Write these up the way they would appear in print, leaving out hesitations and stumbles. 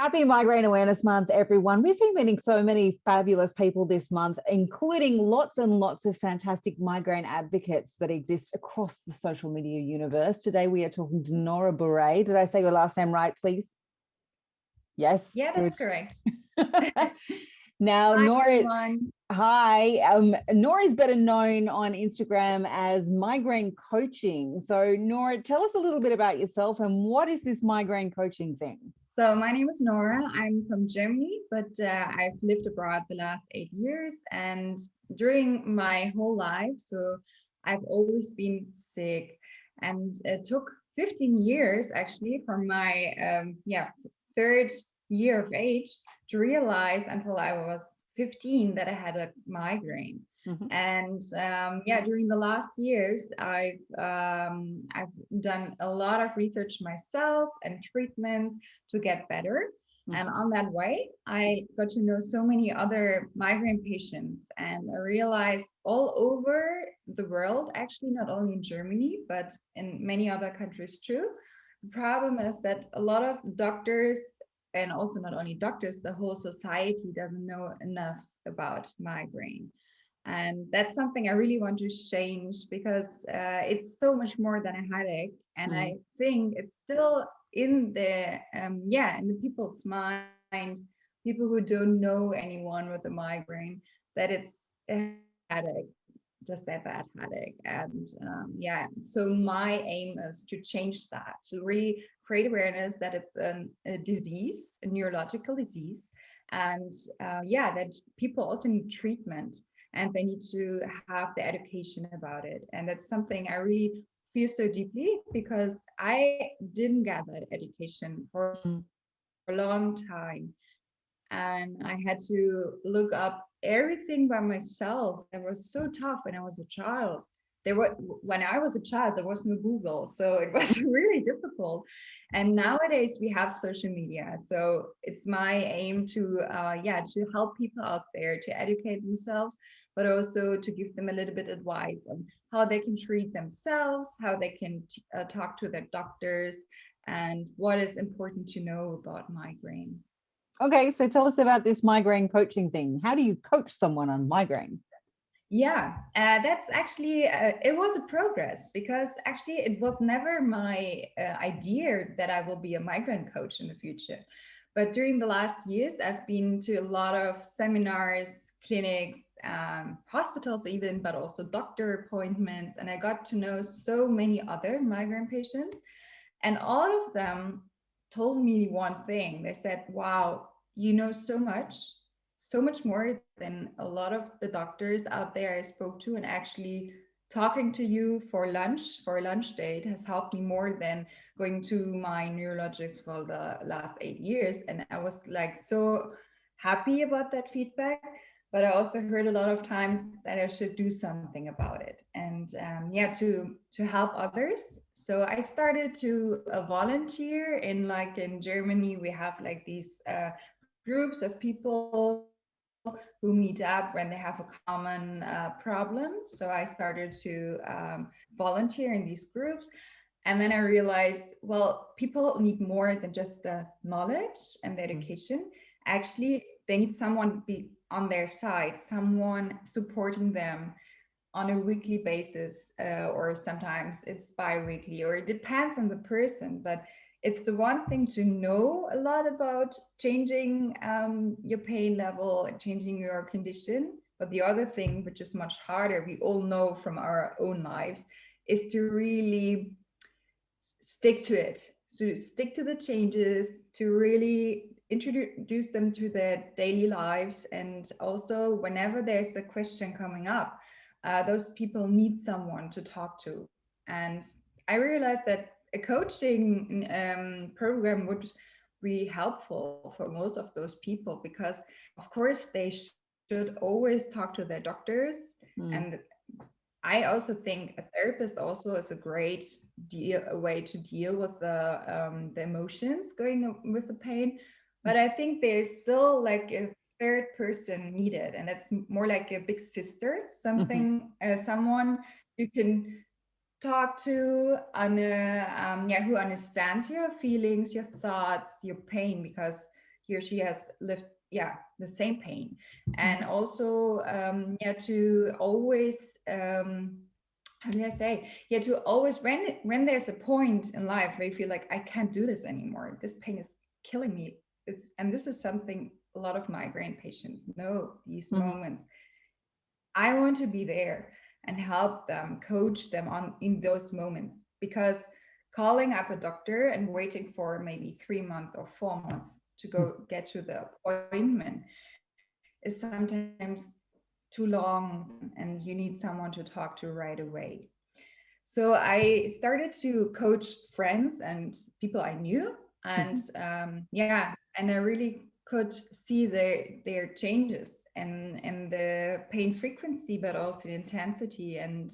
Happy Migraine Awareness Month, everyone. We've been meeting so many fabulous people this month, including lots and lots of fantastic migraine advocates that exist across the social media universe. Today, we are talking to Nora Burre. Did I say your last name right, please? Yes. Yeah, that's correct. Now, Hi, Nora. everyone. Hi. Nora is better known on Instagram as Migraine Coaching. So, Nora, tell us a little bit about yourself and what is this migraine coaching thing? So my name is Nora. I'm from Germany, but I've lived abroad the last 8 years. And during my whole life, so I've always been sick. And it took 15 years actually from my third year of age to realize until I was 15 that I had a migraine. Mm-hmm. And during the last years, I've done a lot of research myself and treatments to get better. Mm-hmm. And on that way, I got to know so many other migraine patients, and I realized all over the world, actually not only in Germany, but in many other countries too. The problem is that a lot of doctors, and also not only doctors, the whole society doesn't know enough about migraine. And that's something I really want to change because it's so much more than a headache. And I think it's still in the in the people's mind, people who don't know anyone with a migraine, that it's a headache, just that bad headache. And so my aim is to change that, to really create awareness that it's a disease, a neurological disease, and that people also need treatment and they need to have the education about it. And that's something I really feel so deeply because I didn't get that education for a long time. And I had to look up everything by myself. It was so tough when I was a child. When I was a child, there was no Google, so it was really difficult. And nowadays we have social media, so it's my aim to help people out there to educate themselves, but also to give them a little bit advice on how they can treat themselves, how they can talk to their doctors, and what is important to know about migraine. Okay, so tell us about this migraine coaching thing. How do you coach someone on migraine? Yeah, that's actually, it was a progress because actually it was never my idea that I will be a migraine coach in the future. But during the last years, I've been to a lot of seminars, clinics, hospitals even, but also doctor appointments. And I got to know so many other migraine patients. And all of them told me one thing. They said, wow, you know so much more than a lot of the doctors out there I spoke to. And actually talking to you for a lunch date has helped me more than going to my neurologist for the last 8 years. And I was like so happy about that feedback. But I also heard a lot of times that I should do something about it, and to help others. So I started to volunteer in Germany. We have like these groups of people who meet up when they have a common problem. So I started to volunteer in these groups. And then I realized, well, people need more than just the knowledge and the education. Actually, they need someone to be on their side, someone supporting them on a weekly basis, or sometimes it's bi-weekly, or it depends on the person. But it's the one thing to know a lot about changing your pain level and changing your condition. But the other thing, which is much harder, we all know from our own lives, is to really stick to it. So stick to the changes, to really introduce them to their daily lives. And also whenever there's a question coming up, those people need someone to talk to. And I realized that a coaching program would be helpful for most of those people because, of course, they should always talk to their doctors. And I also think a therapist also is a great way to deal with the emotions going with the pain. But I think there's still like a third person needed, and that's more like a big sister, something, someone you can talk to on who understands your feelings, your thoughts, your pain, because he or she has lived the same pain. And also to always how do I say? To always, when there's a point in life where you feel like I can't do this anymore, this pain is killing me. And this is something a lot of migraine patients know, these moments. I want to be there and help them, coach them in those moments, because calling up a doctor and waiting for maybe 3 months or 4 months to go get to the appointment is sometimes too long, and you need someone to talk to right away. So I started to coach friends and people I knew, and and I really could see their changes and the pain frequency, but also the intensity, and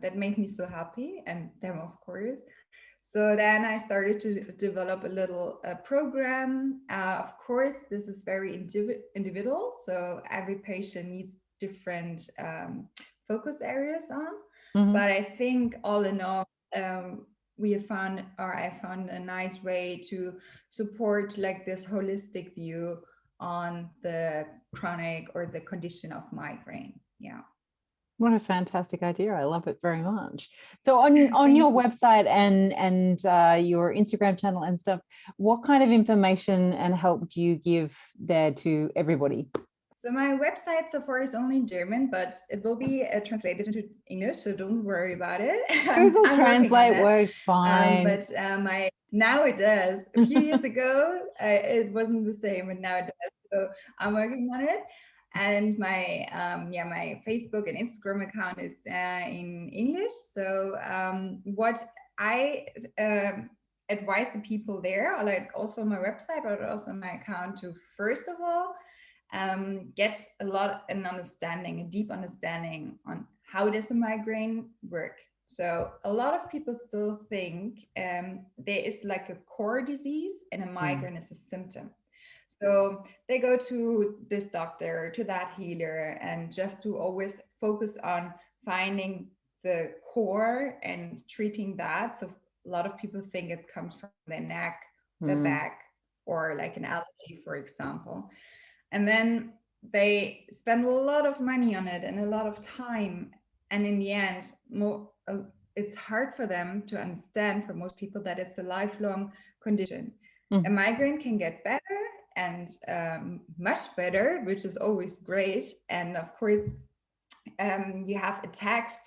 that made me so happy, and them of course. So then I started to develop a little program. Of course, this is very individual, so every patient needs different focus areas on. But I think all in all, I found a nice way to support like this holistic view on the chronic or the condition of migraine. Yeah. What a fantastic idea. I love it very much. So on your website and your Instagram channel and stuff, what kind of information and help do you give there to everybody? So my website so far is only in German, but it will be translated into English, so don't worry about it. Google Translate works fine. Now it does. A few years ago, it wasn't the same, and now it does. So I'm working on it. And my my Facebook and Instagram account is in English. So what I advise the people there, or like also my website, but also my account, to first of all get a deep understanding on how does a migraine work. So a lot of people still think there is like a core disease and a migraine is a symptom. So they go to this doctor, to that healer, and just to always focus on finding the core and treating that. So a lot of people think it comes from their neck, the back, or like an allergy, for example. And then they spend a lot of money on it and a lot of time. And in the end, it's hard for them to understand, for most people, that it's a lifelong condition. A migraine can get better and much better, which is always great. And of course, you have attacks.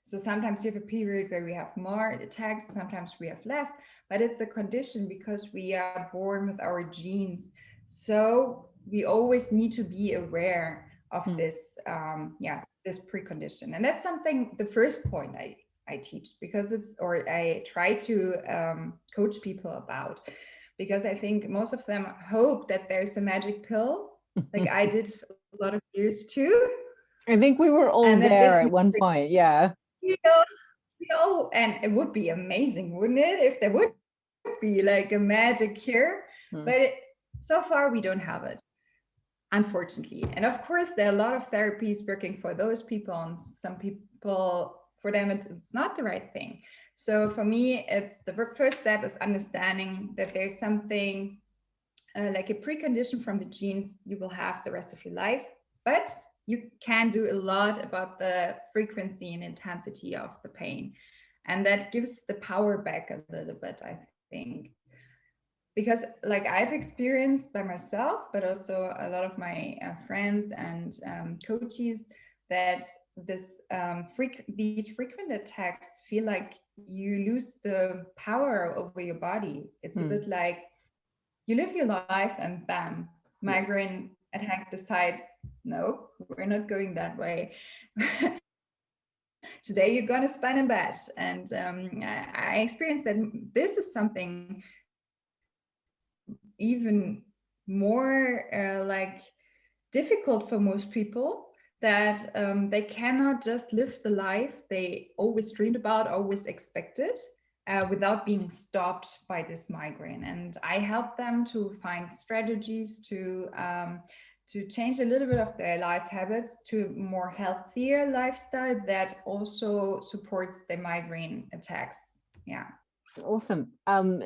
So sometimes you have a period where we have more attacks, sometimes we have less, but it's a condition because we are born with our genes. So we always need to be aware of this, this precondition. And that's something, the first point I teach, because I try to coach people about, because I think most of them hope that there's a magic pill, like I did a lot of years too. I think we were all there at one point, yeah. And it would be amazing, wouldn't it, if there would be like a magic cure? But so far we don't have it, unfortunately. And of course, there are a lot of therapies working for those people, and some people, for them, it's not the right thing. So for me, it's the first step is understanding that there's something like a precondition from the genes you will have the rest of your life, but you can do a lot about the frequency and intensity of the pain. And that gives the power back a little bit, I think. Because like I've experienced by myself, but also a lot of my friends and coaches, that these frequent attacks feel like you lose the power over your body. It's a bit like you live your life and bam, migraine attack decides, no, we're not going that way. Today you're going to spend in bed. And I experienced that this is something even more like difficult for most people, that they cannot just live the life they always dreamed about, always expected, without being stopped by this migraine. And I help them to find strategies to change a little bit of their life habits to a more healthier lifestyle that also supports the migraine attacks. Yeah. Awesome.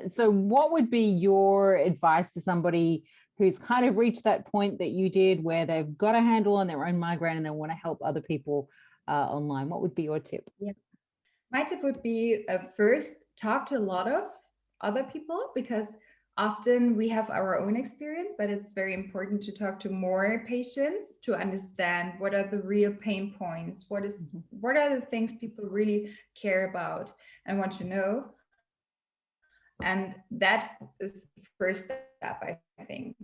So what would be your advice to somebody who's kind of reached that point that you did where they've got a handle on their own migraine and they want to help other people online? What would be your tip? Yeah. My tip would be first talk to a lot of other people, because often we have our own experience, but it's very important to talk to more patients to understand what are the real pain points, what are the things people really care about and want to know. And that is the first step, I think.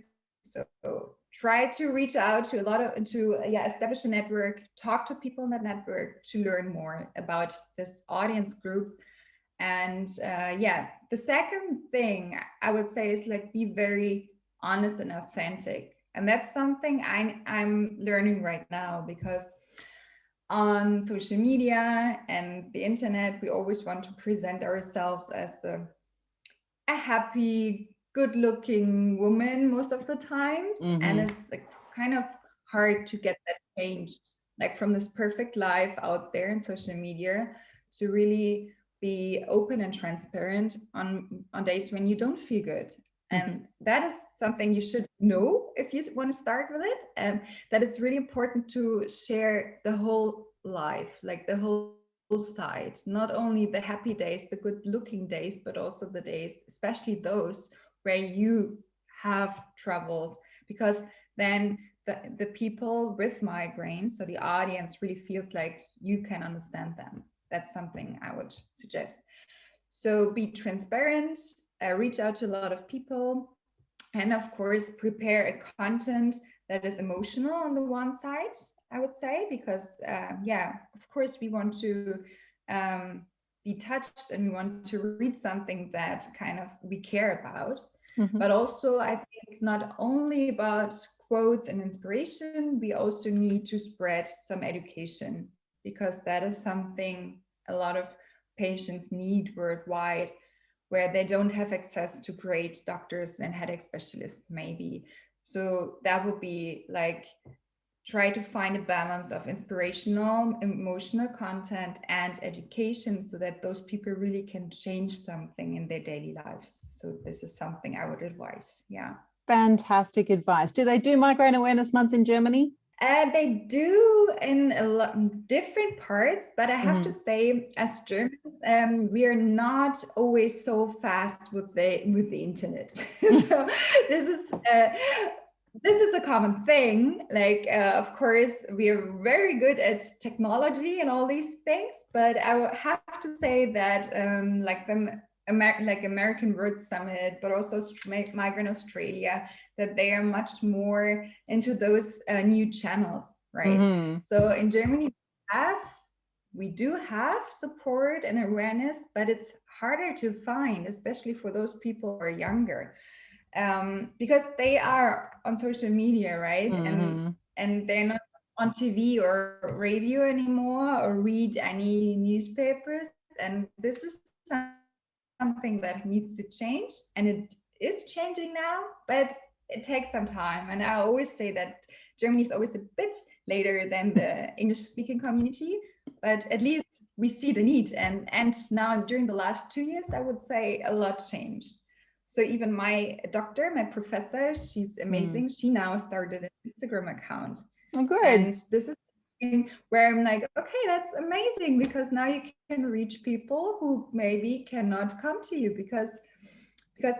So try to reach out to establish a network, talk to people in that network to learn more about this audience group. And the second thing I would say is like, be very honest and authentic. And that's something I'm learning right now, because on social media and the internet, we always want to present ourselves as a happy, good-looking woman most of the times. And it's like kind of hard to get that change, like from this perfect life out there in social media, to really be open and transparent on days when you don't feel good. And that is something you should know if you want to start with it. And that it's really important to share the whole life, like the whole side, not only the happy days, the good looking days, but also the days, especially those where you have troubled, because then the people with migraine, so the audience, really feels like you can understand them. That's something I would suggest. So be transparent, reach out to a lot of people, and of course prepare a content that is emotional on the one side, I would say, because of course we want to be touched and we want to read something that kind of we care about. But also I think not only about quotes and inspiration, we also need to spread some education, because that is something a lot of patients need worldwide, where they don't have access to great doctors and headache specialists maybe. So that would be like, try to find a balance of inspirational, emotional content and education, so that those people really can change something in their daily lives. So this is something I would advise. Yeah. Fantastic advice. Do they do Migraine Awareness Month in Germany? They do in a lot different parts, but I have to say, as Germans, we are not always so fast with the internet. So this is a common thing. Like, of course, we are very good at technology and all these things, but I would have to say that like American World Summit, but also Migraine Australia, that they are much more into those new channels, right? So in Germany, we do have support and awareness, but it's harder to find, especially for those people who are younger, because they are on social media, right? And they're not on TV or radio anymore, or read any newspapers. And this is something that needs to change, and it is changing now, but it takes some time. And I always say that Germany is always a bit later than the English speaking community, but at least we see the need. And now during the last 2 years, I would say a lot changed. So even my doctor, my professor, she's amazing. She now started an Instagram account. Oh, good. And this is where I'm like, okay, that's amazing, because now you can reach people who maybe cannot come to you because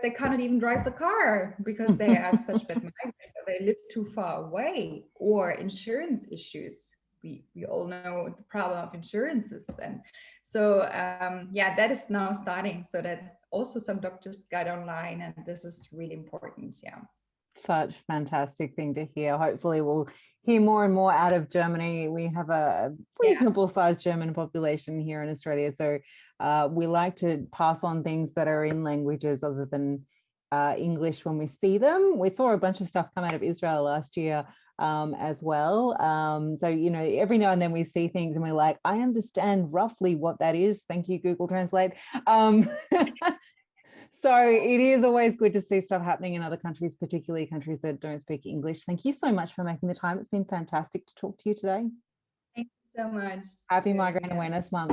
they cannot even drive the car, because they have such bad migraine, they live too far away, or insurance issues. We all know the problem of insurances. And so that is now starting, so that also some doctors got online, and this is really important. Such fantastic thing to hear. Hopefully we'll hear more and more out of Germany. We have a reasonable sized German population here in Australia, so we like to pass on things that are in languages other than English when we see them. We saw a bunch of stuff come out of Israel last year as well. So, every now and then we see things and we're like, I understand roughly what that is. Thank you, Google Translate. So it is always good to see stuff happening in other countries, particularly countries that don't speak English. Thank you so much for making the time. It's been fantastic to talk to you today. Thank you so much. Happy Migraine Awareness Month.